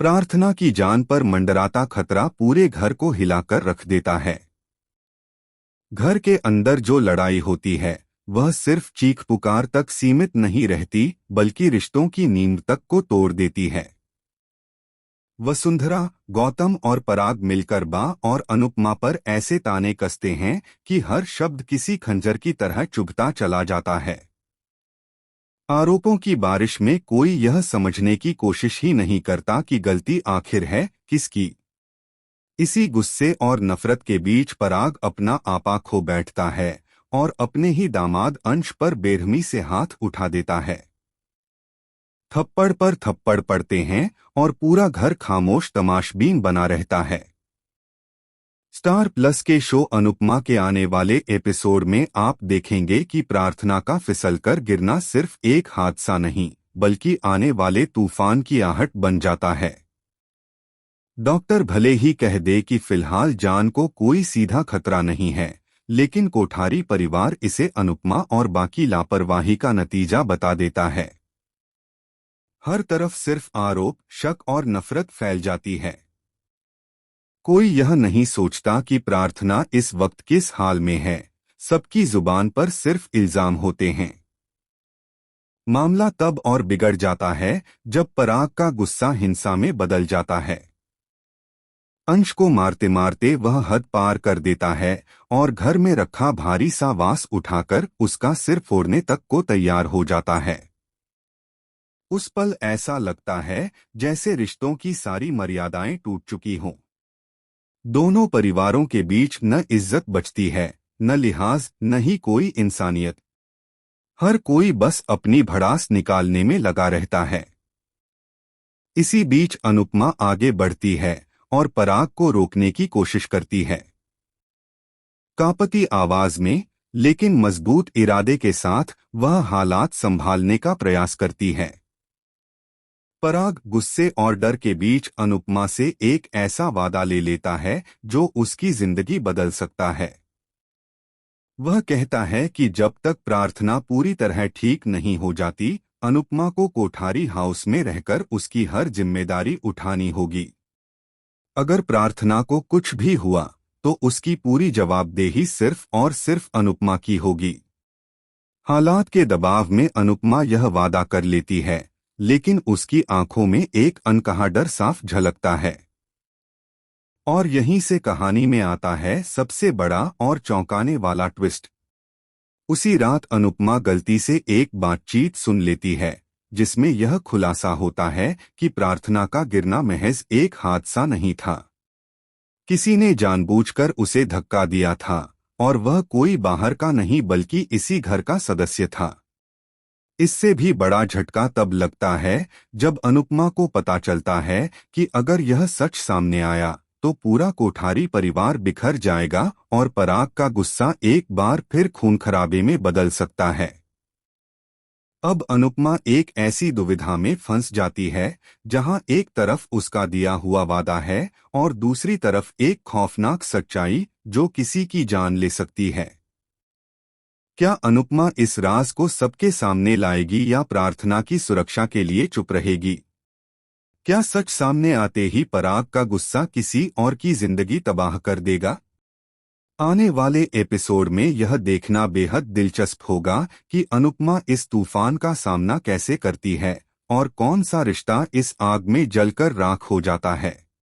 प्रार्थना की जान पर मंडराता खतरा पूरे घर को हिलाकर रख देता है। घर के अंदर जो लड़ाई होती है वह सिर्फ चीख पुकार तक सीमित नहीं रहती, बल्कि रिश्तों की नींव तक को तोड़ देती है। वसुंधरा, गौतम और पराग मिलकर बा और अनुपमा पर ऐसे ताने कसते हैं कि हर शब्द किसी खंजर की तरह चुभता चला जाता है। आरोपों की बारिश में कोई यह समझने की कोशिश ही नहीं करता कि गलती आखिर है किसकी। इसी गुस्से और नफरत के बीच पराग अपना आपा खो बैठता है और अपने ही दामाद अंश पर बेरहमी से हाथ उठा देता है। थप्पड़ पर थप्पड़ पड़ते हैं और पूरा घर खामोश तमाशबीन बना रहता है। स्टार प्लस के शो अनुपमा के आने वाले एपिसोड में आप देखेंगे कि प्रार्थना का फिसलकर गिरना सिर्फ एक हादसा नहीं, बल्कि आने वाले तूफान की आहट बन जाता है। डॉक्टर भले ही कह दे कि फिलहाल जान को कोई सीधा खतरा नहीं है, लेकिन कोठारी परिवार इसे अनुपमा और बाकी लापरवाही का नतीजा बता देता है। हर तरफ सिर्फ आरोप, शक और नफरत फैल जाती है। कोई यह नहीं सोचता कि प्रार्थना इस वक्त किस हाल में है। सबकी जुबान पर सिर्फ इल्जाम होते हैं। मामला तब और बिगड़ जाता है जब पराग का गुस्सा हिंसा में बदल जाता है। अंश को मारते मारते वह हद पार कर देता है और घर में रखा भारी सा वास उठाकर उसका सिर फोड़ने तक को तैयार हो जाता है। उस पल ऐसा लगता है जैसे रिश्तों की सारी मर्यादाएं टूट चुकी हों। दोनों परिवारों के बीच न इज्जत बचती है, न लिहाज, न ही कोई इंसानियत। हर कोई बस अपनी भड़ास निकालने में लगा रहता है। इसी बीच अनुपमा आगे बढ़ती है और पराग को रोकने की कोशिश करती है। कांपती आवाज में, लेकिन मजबूत इरादे के साथ वह हालात संभालने का प्रयास करती है। पराग गुस्से और डर के बीच अनुपमा से एक ऐसा वादा ले लेता है जो उसकी जिंदगी बदल सकता है। वह कहता है कि जब तक प्रार्थना पूरी तरह ठीक नहीं हो जाती, अनुपमा को कोठारी हाउस में रहकर उसकी हर जिम्मेदारी उठानी होगी। अगर प्रार्थना को कुछ भी हुआ तो उसकी पूरी जवाबदेही सिर्फ और सिर्फ अनुपमा की होगी। हालात के दबाव में अनुपमा यह वादा कर लेती है, लेकिन उसकी आंखों में एक अनकहा डर साफ झलकता है। और यहीं से कहानी में आता है सबसे बड़ा और चौंकाने वाला ट्विस्ट। उसी रात अनुपमा गलती से एक बातचीत सुन लेती है, जिसमें यह खुलासा होता है कि प्रार्थना का गिरना महज एक हादसा नहीं था। किसी ने जानबूझकर उसे धक्का दिया था और वह कोई बाहर का नहीं बल्कि इसी घर का सदस्य था। इससे भी बड़ा झटका तब लगता है जब अनुपमा को पता चलता है कि अगर यह सच सामने आया तो पूरा कोठारी परिवार बिखर जाएगा और पराग का गुस्सा एक बार फिर खून खराबे में बदल सकता है। अब अनुपमा एक ऐसी दुविधा में फंस जाती है जहां एक तरफ उसका दिया हुआ वादा है और दूसरी तरफ एक खौफनाक सच्चाई जो किसी की जान ले सकती है। क्या अनुपमा इस राज को सबके सामने लाएगी या प्रार्थना की सुरक्षा के लिए चुप रहेगी? क्या सच सामने आते ही पराग का गुस्सा किसी और की जिंदगी तबाह कर देगा? आने वाले एपिसोड में यह देखना बेहद दिलचस्प होगा कि अनुपमा इस तूफान का सामना कैसे करती है और कौन सा रिश्ता इस आग में जलकर राख हो जाता है।